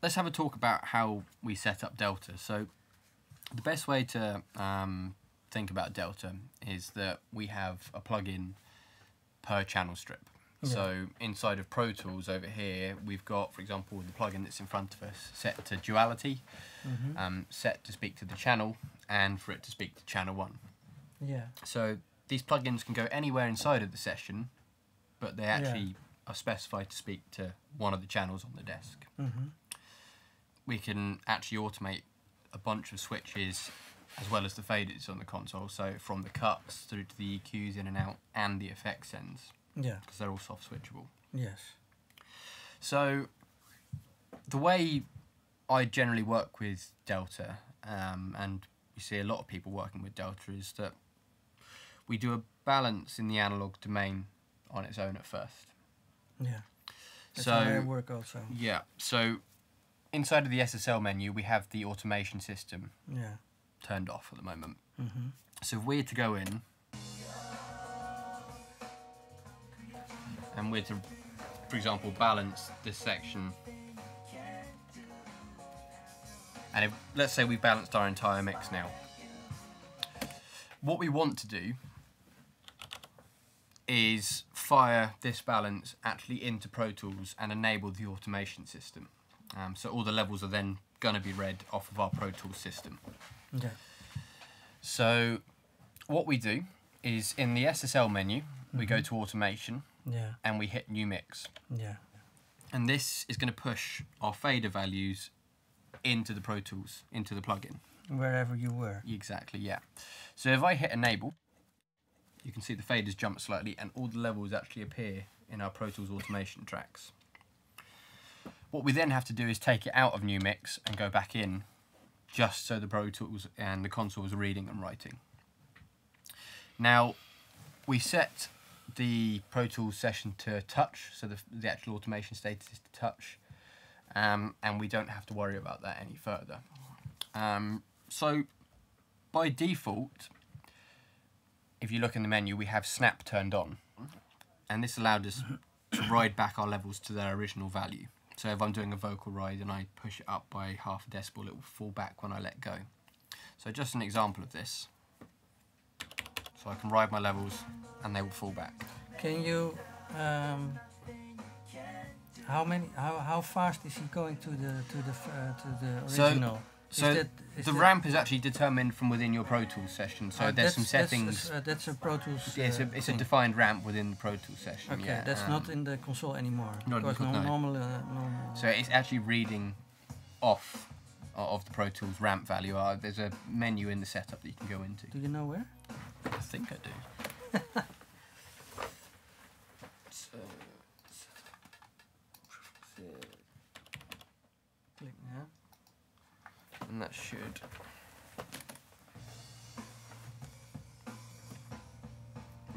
let's have a talk about how we set up Delta. So the best way to think about Delta is that we have a plugin per channel strip. Yeah. So inside of Pro Tools over here, we've got, for example, the plugin that's in front of us set to duality, set to speak to the channel, and for it to speak to channel 1. Yeah. So these plugins can go anywhere inside of the session, but they actually are specified to speak to one of the channels on the desk. We can actually automate a bunch of switches as well as the faders on the console, so from the cuts through to the EQs in and out and the effect sends. Yeah. Because they're all soft switchable. Yes. So the way I generally work with Delta, and you see a lot of people working with Delta, is that we do a balance in the analog domain on its own at first. Yeah. That's so how I work also. Yeah. So inside of the SSL menu, we have the automation system turned off at the moment. So if we're to go in and we're to, for example, balance this section, and if, let's say we've balanced our entire mix now, what we want to do is fire this balance actually into Pro Tools and enable the automation system. So all the levels are then going to be read off of our Pro Tools system. Okay. So what we do is in the SSL menu, we go to automation and we hit new mix. Yeah. And this is going to push our fader values into the Pro Tools, into the plugin. Wherever you were. Exactly, yeah. So if I hit enable, you can see the faders jump slightly and all the levels actually appear in our Pro Tools automation tracks. What we then have to do is take it out of new mix and go back in, just so the Pro Tools and the console is reading and writing. Now, we set the Pro Tools session to touch, so the actual automation status is to touch, and we don't have to worry about that any further. So, by default, if you look in the menu, we have snap turned on, and this allowed us to ride back our levels to their original value. So if I'm doing a vocal ride and I push it up by half a decibel, it will fall back when I let go. So just an example of this. So I can ride my levels and they will fall back. Can you, how fast is he going to the original? So the ramp is actually determined from within your Pro Tools session. So there's some settings. That's a Pro Tools. Yeah, it's a defined ramp within the Pro Tools session. Okay, yeah, that's not in the console anymore. Not because no. normal. So it's actually reading off of the Pro Tools ramp value. There's a menu in the setup that you can go into. Do you know where? I think I do. Click now. And that should.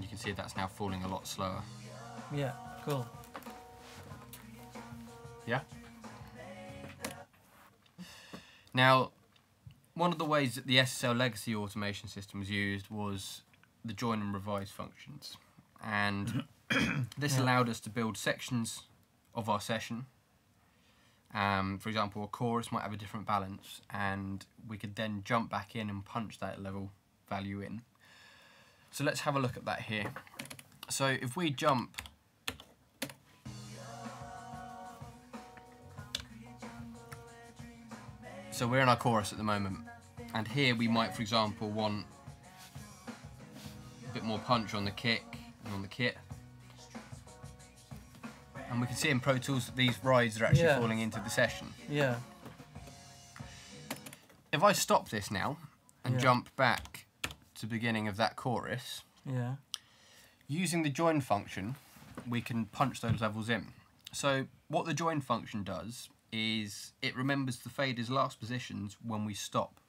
You can see that's now falling a lot slower. Yeah, cool. Yeah? Now, one of the ways that the SSL legacy automation system was used was the join and revise functions. And this allowed us to build sections of our session. For example, a chorus might have a different balance, and we could then jump back in and punch that level value in. So let's have a look at that here. So if we jump so we're in our chorus at the moment, and here we might, for example, want a bit more punch on the kick and on the kit. And we can see in Pro Tools that these rides are actually falling into the session. Yeah. If I stop this now and jump back to the beginning of that chorus, using the join function, we can punch those levels in. So what the join function does is it remembers the fader's last positions when we stop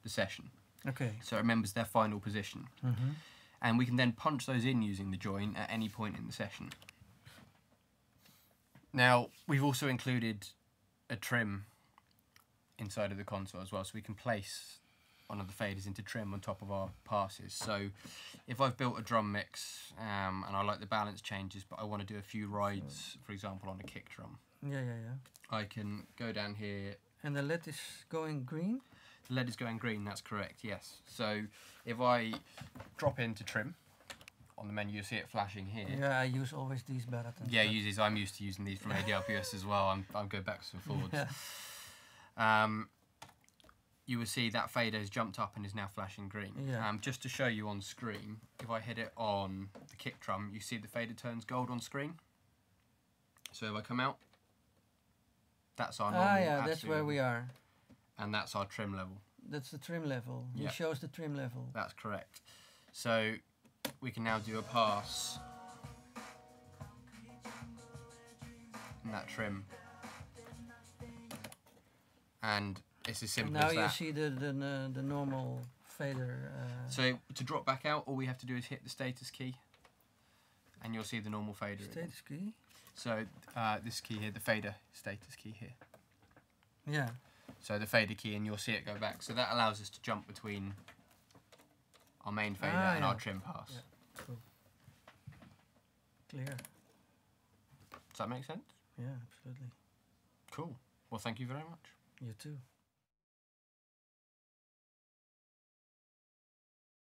the session. Okay. So it remembers their final position. And we can then punch those in using the join at any point in the session. Now, we've also included a trim inside of the console as well, so we can place one of the faders into trim on top of our passes. So if I've built a drum mix and I like the balance changes, but I want to do a few rides, for example, on a kick drum, Yeah, yeah, yeah. I can go down here. And the LED is going green? The LED is going green, that's correct, yes. So if I drop into trim on the menu, you'll see it flashing here. Yeah, I use always these buttons. Yeah, I'm used to using these from ADLPS as well. I'll go backwards and forwards. Yeah. You will see that fader has jumped up and is now flashing green. Yeah. Just to show you on screen, if I hit it on the kick drum, you see the fader turns gold on screen. So if I come out, that's our normal. Ah, yeah, that's where we are. And that's our trim level. That's the trim level. Yeah. It shows the trim level. That's correct. So we can now do a pass in that trim. And it's as simple now as that. you see the normal fader. So to drop back out, all we have to do is hit the status key, and you'll see the normal fader. Status key? So this key here, the fader status key here. Yeah. So the fader key, and you'll see it go back. So that allows us to jump between our main fader and our trim pass. Yeah. Cool. Clear. Does that make sense? Yeah, absolutely. Cool. Well, thank you very much. You too.